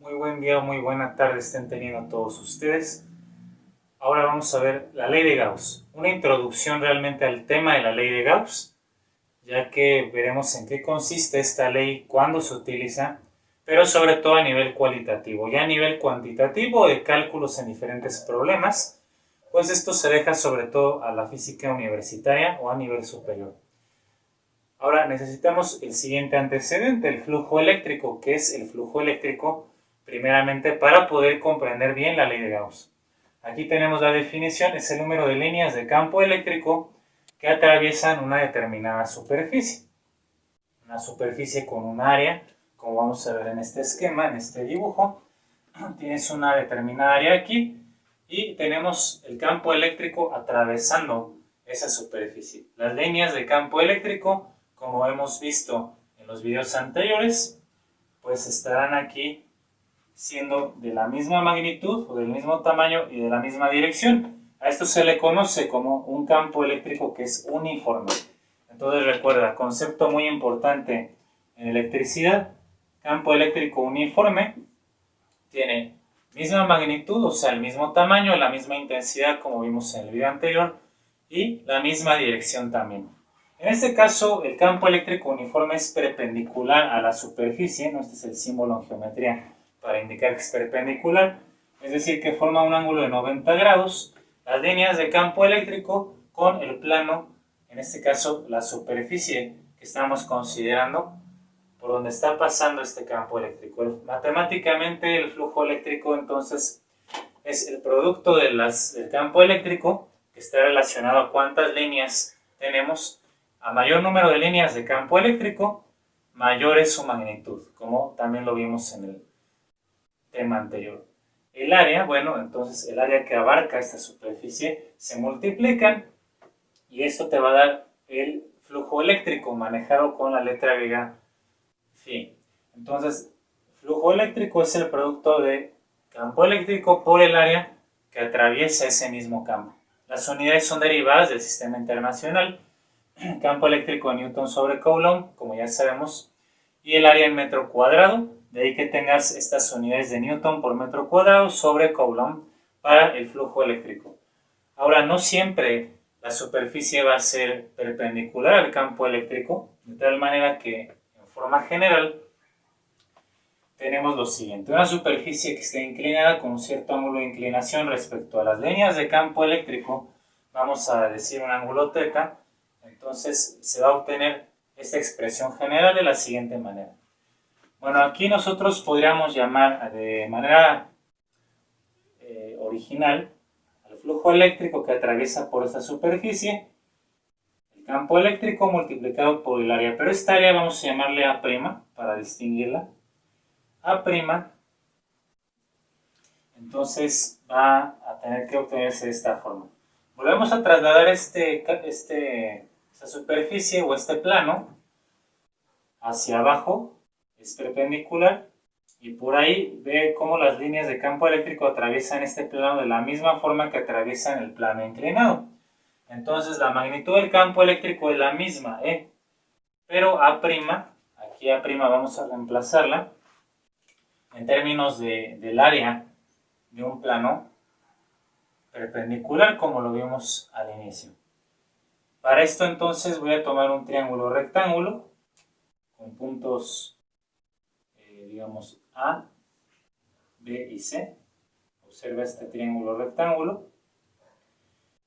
Muy buen día, muy buena tarde estén teniendo todos ustedes. Ahora vamos a ver la ley de Gauss, una introducción realmente al tema de la ley de Gauss, ya que veremos en qué consiste esta ley, cuándo se utiliza, pero sobre todo a nivel cualitativo. Ya a nivel cuantitativo de cálculos en diferentes problemas, pues esto se deja sobre todo a la física universitaria o a nivel superior. Ahora necesitamos el siguiente antecedente, el flujo eléctrico. ¿Qué es el flujo eléctrico? Primeramente, para poder comprender bien la ley de Gauss. Aquí tenemos la definición, es el número de líneas de campo eléctrico que atraviesan una determinada superficie. Una superficie con un área, como vamos a ver en este esquema, en este dibujo. Tienes una determinada área aquí y tenemos el campo eléctrico atravesando esa superficie. Las líneas de campo eléctrico, como hemos visto en los videos anteriores, pues estarán aquí siendo de la misma magnitud o del mismo tamaño y de la misma dirección. A esto se le conoce como un campo eléctrico que es uniforme. Entonces recuerda, concepto muy importante en electricidad, campo eléctrico uniforme tiene misma magnitud, o sea, el mismo tamaño, la misma intensidad como vimos en el video anterior y la misma dirección también. En este caso, el campo eléctrico uniforme es perpendicular a la superficie, ¿no? Este es el símbolo en geometría para indicar que es perpendicular, es decir, que forma un ángulo de 90 grados, las líneas de campo eléctrico con el plano, en este caso la superficie que estamos considerando, por donde está pasando este campo eléctrico. Matemáticamente el flujo eléctrico entonces es el producto del campo eléctrico que está relacionado a cuántas líneas tenemos. A mayor número de líneas de campo eléctrico, mayor es su magnitud, como también lo vimos en el tema anterior. El área, bueno, entonces el área que abarca esta superficie se multiplican y esto te va a dar el flujo eléctrico manejado con la letra griega phi. Entonces, flujo eléctrico es el producto de campo eléctrico por el área que atraviesa ese mismo campo. Las unidades son derivadas del sistema internacional, campo eléctrico en Newton sobre Coulomb, como ya sabemos, y el área en metro cuadrado, de ahí que tengas estas unidades de Newton por metro cuadrado sobre Coulomb para el flujo eléctrico. Ahora, no siempre la superficie va a ser perpendicular al campo eléctrico, de tal manera que, en forma general, tenemos lo siguiente. Una superficie que esté inclinada con un cierto ángulo de inclinación respecto a las líneas de campo eléctrico, vamos a decir un ángulo θ, entonces se va a obtener esta expresión general de la siguiente manera. Bueno, aquí nosotros podríamos llamar de manera original al flujo eléctrico que atraviesa por esta superficie, el campo eléctrico multiplicado por el área, pero esta área vamos a llamarle A' para distinguirla. A', entonces va a tener que obtenerse de esta forma. Volvemos a trasladar esta superficie o este plano hacia abajo, es perpendicular, y por ahí ve cómo las líneas de campo eléctrico atraviesan este plano de la misma forma que atraviesan el plano inclinado. Entonces la magnitud del campo eléctrico es la misma, pero A', aquí A' vamos a reemplazarla en términos del área de un plano perpendicular, como lo vimos al inicio. Para esto entonces voy a tomar un triángulo rectángulo con puntos, digamos, A, B y C. Observa este triángulo rectángulo.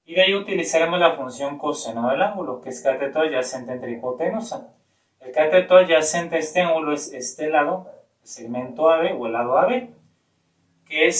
Y de ahí utilizaremos la función coseno del ángulo, que es cateto adyacente entre hipotenusa. El cateto adyacente a este ángulo es este lado, el segmento AB o el lado AB, que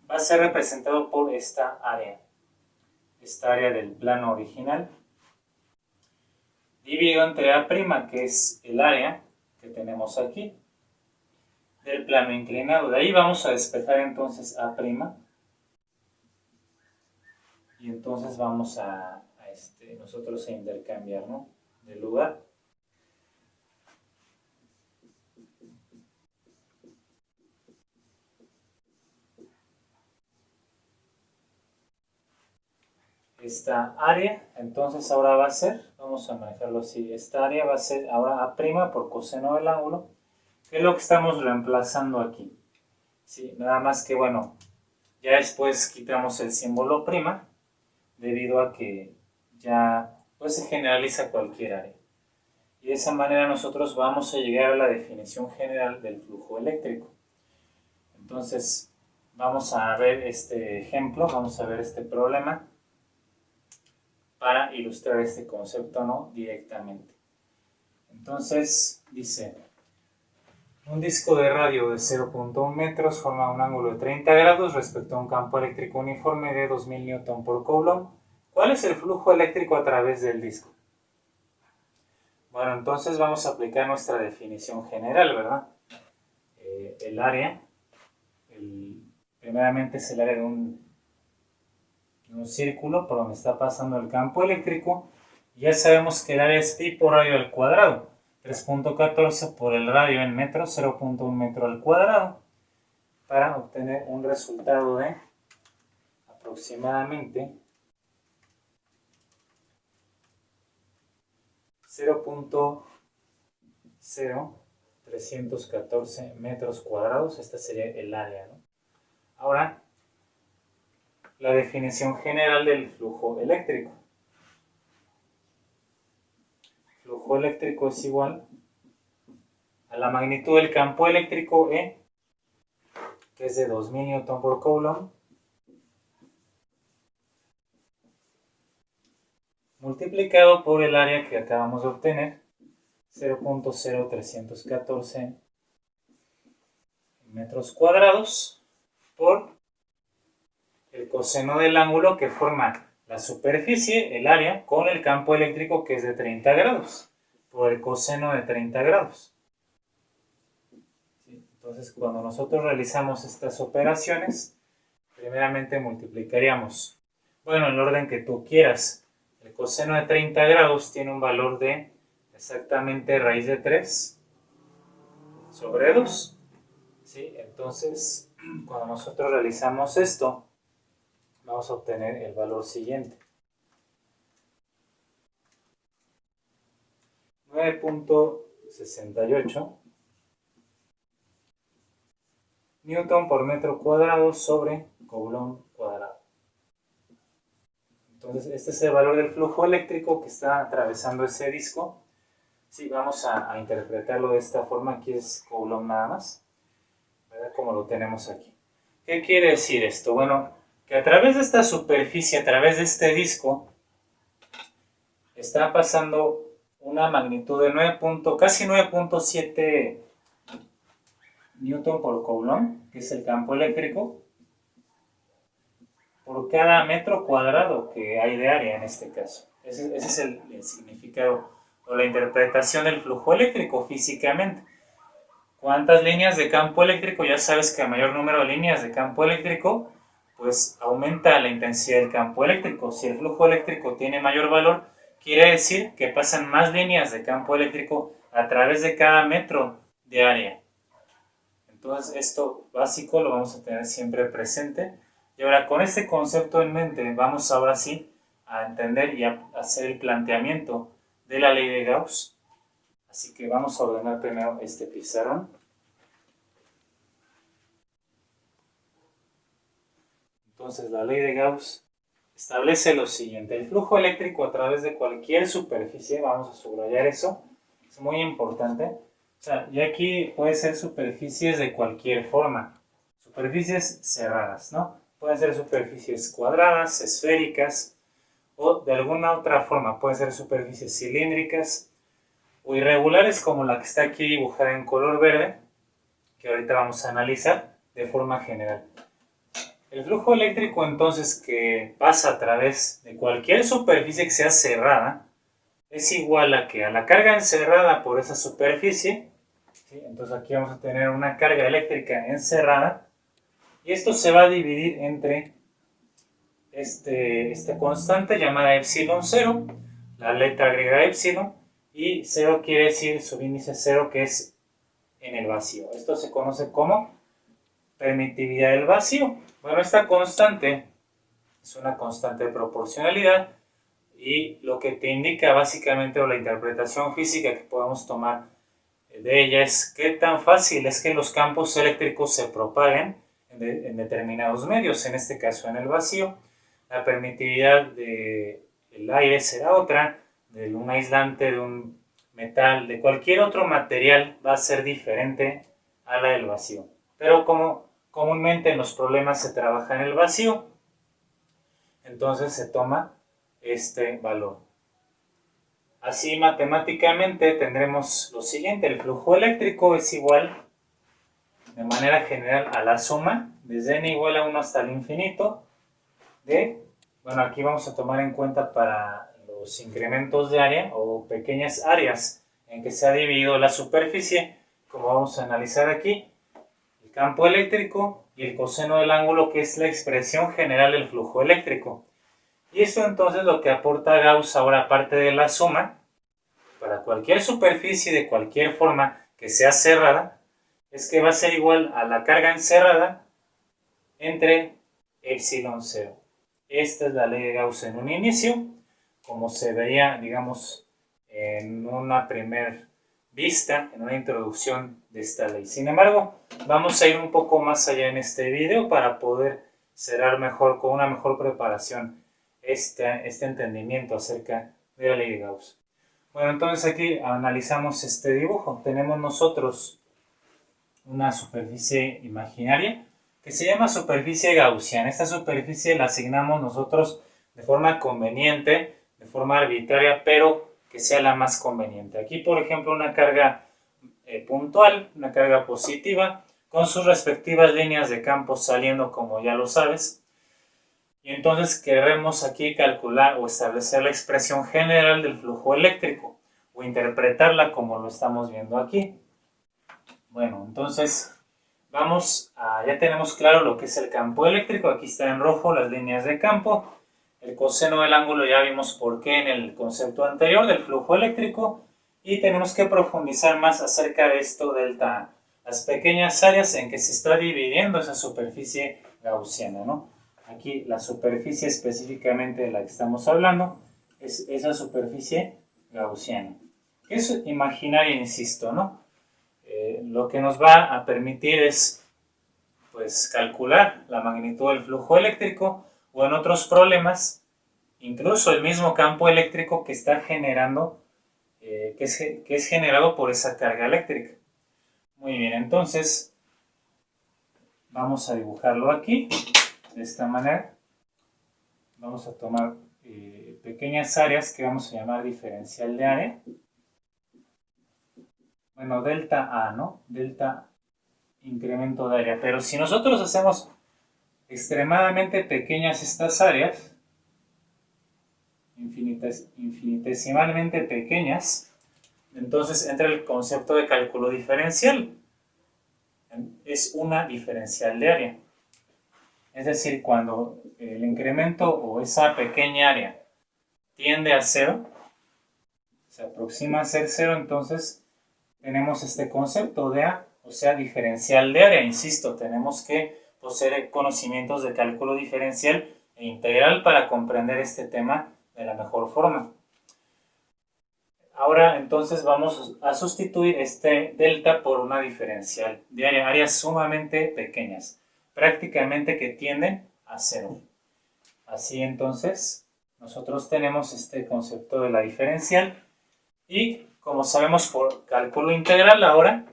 va a ser representado por esta área del plano original, dividido entre A', que es el área que tenemos aquí, del plano inclinado. De ahí vamos a despejar entonces A', y entonces vamos nosotros a intercambiar, ¿no?, de lugar. Esta área, entonces ahora va a ser, vamos a manejarlo así, esta área va a ser ahora A' por coseno del ángulo, que es lo que estamos reemplazando aquí. Sí, nada más que bueno, ya después quitamos el símbolo prima debido a que ya pues, se generaliza cualquier área. Y de esa manera nosotros vamos a llegar a la definición general del flujo eléctrico. Entonces, vamos a ver este ejemplo, vamos a ver este problema para ilustrar este concepto no directamente. Entonces, dice, un disco de radio de 0.1 metros forma un ángulo de 30 grados respecto a un campo eléctrico uniforme de 2000 Newton por Coulomb. ¿Cuál es el flujo eléctrico a través del disco? Bueno, entonces vamos a aplicar nuestra definición general, ¿verdad? El área, primeramente es el área de un círculo por donde está pasando el campo eléctrico. Ya sabemos que el área es pi por radio al cuadrado. 3.14 por el radio en metros, 0.1 metro al cuadrado, para obtener un resultado de aproximadamente 0.0314 metros cuadrados. Este sería el área, ¿no? Ahora, la definición general del flujo eléctrico. El flujo eléctrico es igual a la magnitud del campo eléctrico E, que es de 2000 Newton por Coulomb, multiplicado por el área que acabamos de obtener, 0.0314 metros cuadrados, por el coseno del ángulo que forma la superficie, el área, con el campo eléctrico que es de 30 grados, por el coseno de 30 grados. ¿Sí? Entonces, cuando nosotros realizamos estas operaciones, primeramente multiplicaríamos, bueno, en el orden que tú quieras. El coseno de 30 grados tiene un valor de exactamente raíz de 3 sobre 2. ¿Sí? Entonces, cuando nosotros realizamos esto, vamos a obtener el valor siguiente. 9.68 Newton por metro cuadrado sobre Coulomb cuadrado. Entonces, este es el valor del flujo eléctrico que está atravesando ese disco. Sí, vamos a interpretarlo de esta forma. Aquí es Coulomb nada más, ¿verdad? Como lo tenemos aquí. ¿Qué quiere decir esto? Bueno, que a través de esta superficie, a través de este disco, está pasando una magnitud de casi 9.7 Newton por Coulomb, que es el campo eléctrico, por cada metro cuadrado que hay de área en este caso. Ese es el significado o la interpretación del flujo eléctrico físicamente. ¿Cuántas líneas de campo eléctrico? Ya sabes que a mayor número de líneas de campo eléctrico, pues aumenta la intensidad del campo eléctrico. Si el flujo eléctrico tiene mayor valor, quiere decir que pasan más líneas de campo eléctrico a través de cada metro de área. Entonces esto básico lo vamos a tener siempre presente. Y ahora con este concepto en mente vamos ahora sí a entender y a hacer el planteamiento de la ley de Gauss. Así que vamos a ordenar primero este pizarrón. Entonces la ley de Gauss establece lo siguiente: el flujo eléctrico a través de cualquier superficie, vamos a subrayar eso, es muy importante. O sea, y aquí puede ser superficies de cualquier forma, superficies cerradas, ¿no? Pueden ser superficies cuadradas, esféricas, o de alguna otra forma, pueden ser superficies cilíndricas o irregulares como la que está aquí dibujada en color verde, que ahorita vamos a analizar de forma general. El flujo eléctrico entonces que pasa a través de cualquier superficie que sea cerrada es igual a que a la carga encerrada por esa superficie, ¿sí? Entonces aquí vamos a tener una carga eléctrica encerrada y esto se va a dividir entre esta constante llamada epsilon 0, la letra griega epsilon, y 0 quiere decir subíndice 0, que es en el vacío. Esto se conoce como permitividad del vacío. Bueno, esta constante es una constante de proporcionalidad y lo que te indica básicamente, o la interpretación física que podemos tomar de ella es qué tan fácil es que los campos eléctricos se propaguen en determinados medios, en este caso en el vacío. La permitividad del aire será otra, de un aislante, de un metal, de cualquier otro material va a ser diferente a la del vacío. Pero como comúnmente en los problemas se trabaja en el vacío, entonces se toma este valor. Así matemáticamente tendremos lo siguiente: el flujo eléctrico es igual de manera general a la suma desde n igual a 1 hasta el infinito de, bueno, aquí vamos a tomar en cuenta para los incrementos de área o pequeñas áreas en que se ha dividido la superficie, como vamos a analizar aquí, el campo eléctrico y el coseno del ángulo, que es la expresión general del flujo eléctrico. Y esto entonces lo que aporta Gauss ahora, aparte de la suma, para cualquier superficie de cualquier forma que sea cerrada, es que va a ser igual a la carga encerrada entre epsilon 0. Esta es la ley de Gauss en un inicio, como se veía, digamos, en una primera vista, en una introducción de esta ley. Sin embargo, vamos a ir un poco más allá en este video para poder cerrar mejor, con una mejor preparación, este entendimiento acerca de la ley de Gauss. Bueno, entonces aquí analizamos este dibujo. Tenemos nosotros una superficie imaginaria que se llama superficie gaussiana. Esta superficie la asignamos nosotros de forma conveniente, de forma arbitraria, pero que sea la más conveniente. Aquí, por ejemplo, una carga puntual, una carga positiva, con sus respectivas líneas de campo saliendo, como ya lo sabes. Y entonces queremos aquí calcular o establecer la expresión general del flujo eléctrico, o interpretarla como lo estamos viendo aquí. Bueno, entonces ya tenemos claro lo que es el campo eléctrico. Aquí está en rojo las líneas de campo. El coseno del ángulo ya vimos por qué en el concepto anterior del flujo eléctrico. Y tenemos que profundizar más acerca de esto delta A, las pequeñas áreas en que se está dividiendo esa superficie gaussiana, ¿no? Aquí la superficie específicamente de la que estamos hablando es esa superficie gaussiana. Es imaginaria, insisto, ¿no? Lo que nos va a permitir es, pues, calcular la magnitud del flujo eléctrico, o en otros problemas, incluso el mismo campo eléctrico que está generando, que es generado por esa carga eléctrica. Muy bien, entonces vamos a dibujarlo aquí de esta manera. Vamos a tomar pequeñas áreas que vamos a llamar diferencial de área. Bueno, delta A, ¿no? Delta incremento de área. Pero si nosotros hacemos extremadamente pequeñas estas áreas, infinitesimalmente pequeñas, entonces entra el concepto de cálculo diferencial. Es una diferencial de área. Es decir, cuando el incremento o esa pequeña área tiende a cero, se aproxima a ser cero, entonces tenemos este concepto de A, o sea, diferencial de área. Insisto, tenemos que poseer conocimientos de cálculo diferencial e integral para comprender este tema de la mejor forma. Ahora entonces vamos a sustituir este delta por una diferencial de área, áreas sumamente pequeñas, prácticamente que tienden a cero. Así entonces nosotros tenemos este concepto de la diferencial, y como sabemos por cálculo integral ahora,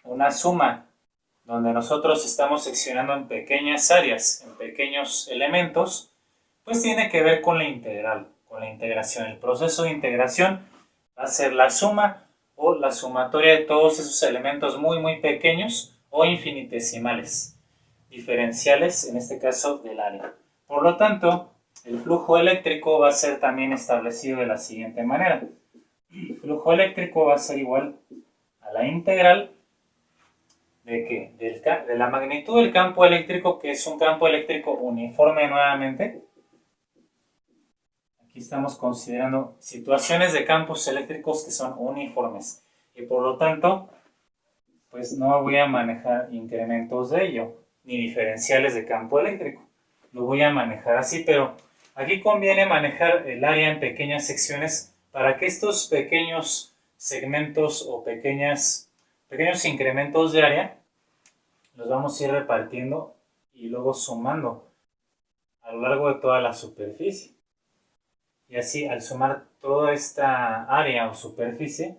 una suma donde nosotros estamos seccionando en pequeñas áreas, en pequeños elementos, pues tiene que ver con la integral, con la integración. El proceso de integración va a ser la suma o la sumatoria de todos esos elementos muy pequeños o infinitesimales, diferenciales en este caso del área. Por lo tanto, el flujo eléctrico va a ser también establecido de la siguiente manera. El flujo eléctrico va a ser igual a la integral ¿de qué? De la magnitud del campo eléctrico, que es un campo eléctrico uniforme nuevamente. Aquí estamos considerando situaciones de campos eléctricos que son uniformes, y por lo tanto, pues no voy a manejar incrementos de ello, ni diferenciales de campo eléctrico. Lo voy a manejar así, pero aquí conviene manejar el área en pequeñas secciones para que estos pequeños segmentos o pequeños incrementos de área, los vamos a ir repartiendo y luego sumando a lo largo de toda la superficie. Y así, al sumar toda esta área o superficie,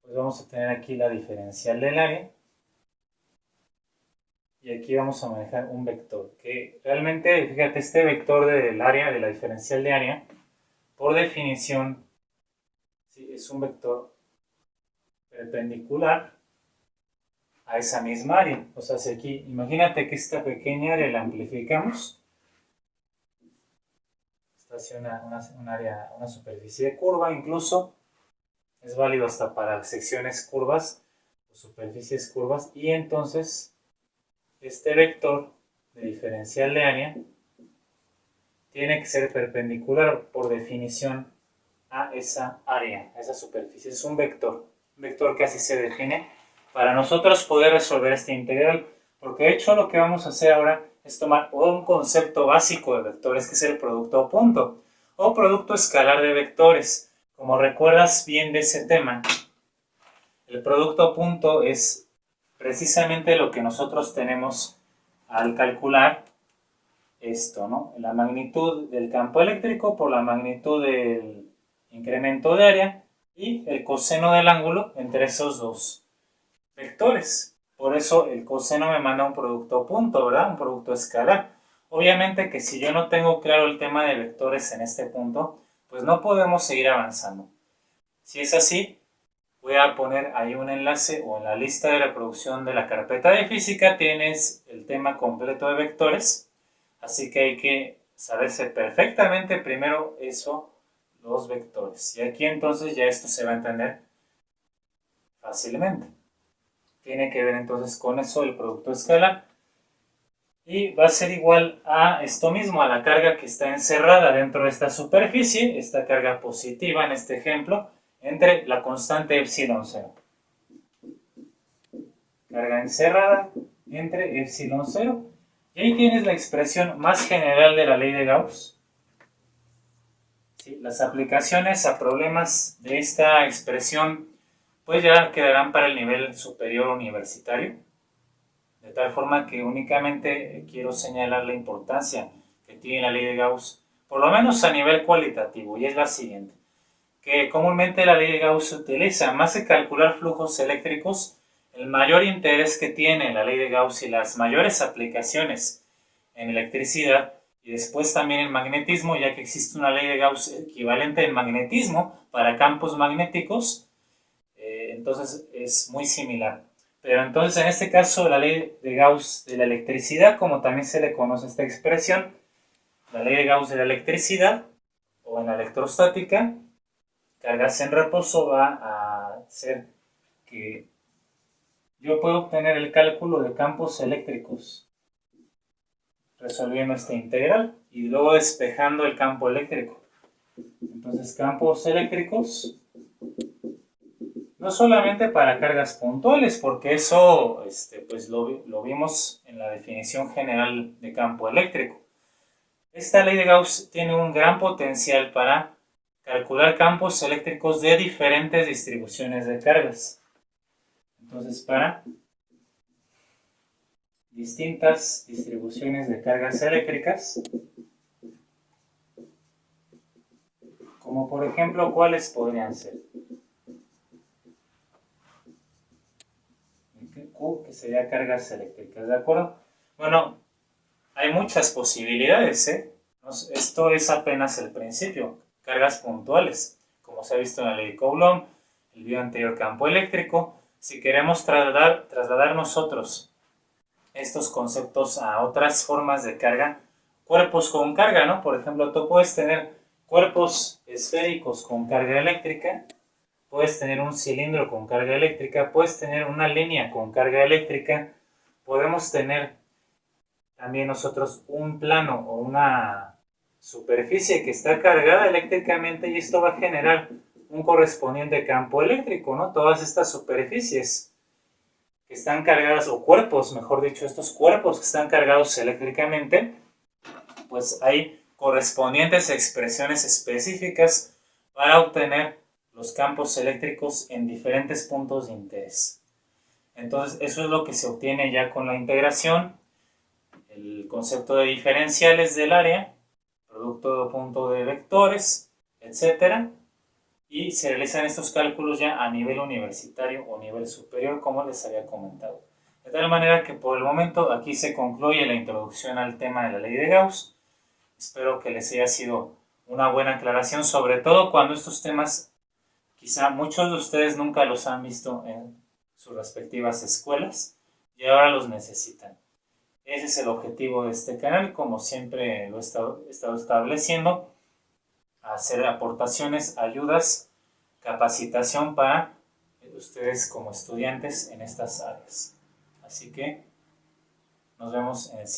pues vamos a tener aquí la diferencial del área. Y aquí vamos a manejar un vector, que realmente, fíjate, este vector del área, de la diferencial de área, por definición, sí, es un vector perpendicular a esa misma área. O sea, si aquí, imagínate que esta pequeña área la amplificamos, esta es una superficie de curva, incluso es válido hasta para secciones curvas o superficies curvas, y entonces este vector de diferencial de área tiene que ser perpendicular por definición a esa área, a esa superficie. Es un vector que así se define para nosotros poder resolver este integral, porque de hecho lo que vamos a hacer ahora es tomar un concepto básico de vectores, que es el producto punto o producto escalar de vectores. Como recuerdas bien de ese tema, el producto punto es precisamente lo que nosotros tenemos al calcular esto, ¿no? La magnitud del campo eléctrico por la magnitud del incremento de área y el coseno del ángulo entre esos dos vectores. Por eso el coseno me manda un producto punto, ¿verdad? Un producto escalar. Obviamente que si yo no tengo claro el tema de vectores en este punto, pues no podemos seguir avanzando. Si es así, voy a poner ahí un enlace, o en la lista de reproducción de la carpeta de física tienes el tema completo de vectores, así que hay que saberse perfectamente primero eso, los vectores. Y aquí entonces ya esto se va a entender fácilmente. Tiene que ver entonces con eso el producto escalar. Y va a ser igual a esto mismo, a la carga que está encerrada dentro de esta superficie, esta carga positiva en este ejemplo, entre la constante epsilon 0. Carga encerrada entre epsilon 0. Y ahí tienes la expresión más general de la ley de Gauss. ¿Sí? Las aplicaciones a problemas de esta expresión pues ya quedarán para el nivel superior universitario. De tal forma que únicamente quiero señalar la importancia que tiene la ley de Gauss, por lo menos a nivel cualitativo, y es la siguiente. Que comúnmente la ley de Gauss se utiliza, más que calcular flujos eléctricos, el mayor interés que tiene la ley de Gauss y las mayores aplicaciones en electricidad y después también en magnetismo, ya que existe una ley de Gauss equivalente en magnetismo para campos magnéticos, entonces es muy similar. Pero entonces en este caso la ley de Gauss de la electricidad, como también se le conoce esta expresión, la ley de Gauss de la electricidad o en la electrostática, cargas en reposo va a hacer que yo pueda obtener el cálculo de campos eléctricos resolviendo esta integral y luego despejando el campo eléctrico. Entonces campos eléctricos no solamente para cargas puntuales, porque eso pues lo vimos en la definición general de campo eléctrico. Esta ley de Gauss tiene un gran potencial para calcular campos eléctricos de diferentes distribuciones de cargas. Entonces, para distintas distribuciones de cargas eléctricas, como por ejemplo, ¿cuáles podrían ser? Q, que sería cargas eléctricas, ¿de acuerdo? Bueno, hay muchas posibilidades, ¿eh? Esto es apenas el principio. Cargas puntuales, como se ha visto en la ley de Coulomb, el video anterior campo eléctrico. Si queremos trasladar nosotros estos conceptos a otras formas de carga, cuerpos con carga, ¿no? Por ejemplo, tú puedes tener cuerpos esféricos con carga eléctrica, puedes tener un cilindro con carga eléctrica, puedes tener una línea con carga eléctrica, podemos tener también nosotros un plano o una superficie que está cargada eléctricamente y esto va a generar un correspondiente campo eléctrico, ¿no? Todas estas superficies que están cargadas, o cuerpos, mejor dicho, estos cuerpos que están cargados eléctricamente, pues hay correspondientes expresiones específicas para obtener los campos eléctricos en diferentes puntos de interés. Entonces, eso es lo que se obtiene ya con la integración, el concepto de diferenciales del área, producto de punto de vectores, etc. Y se realizan estos cálculos ya a nivel universitario o nivel superior, como les había comentado. De tal manera que por el momento aquí se concluye la introducción al tema de la ley de Gauss. Espero que les haya sido una buena aclaración, sobre todo cuando estos temas quizá muchos de ustedes nunca los han visto en sus respectivas escuelas y ahora los necesitan. Ese es el objetivo de este canal, como siempre lo he estado estableciendo, hacer aportaciones, ayudas, capacitación para ustedes como estudiantes en estas áreas. Así que nos vemos en el siguiente.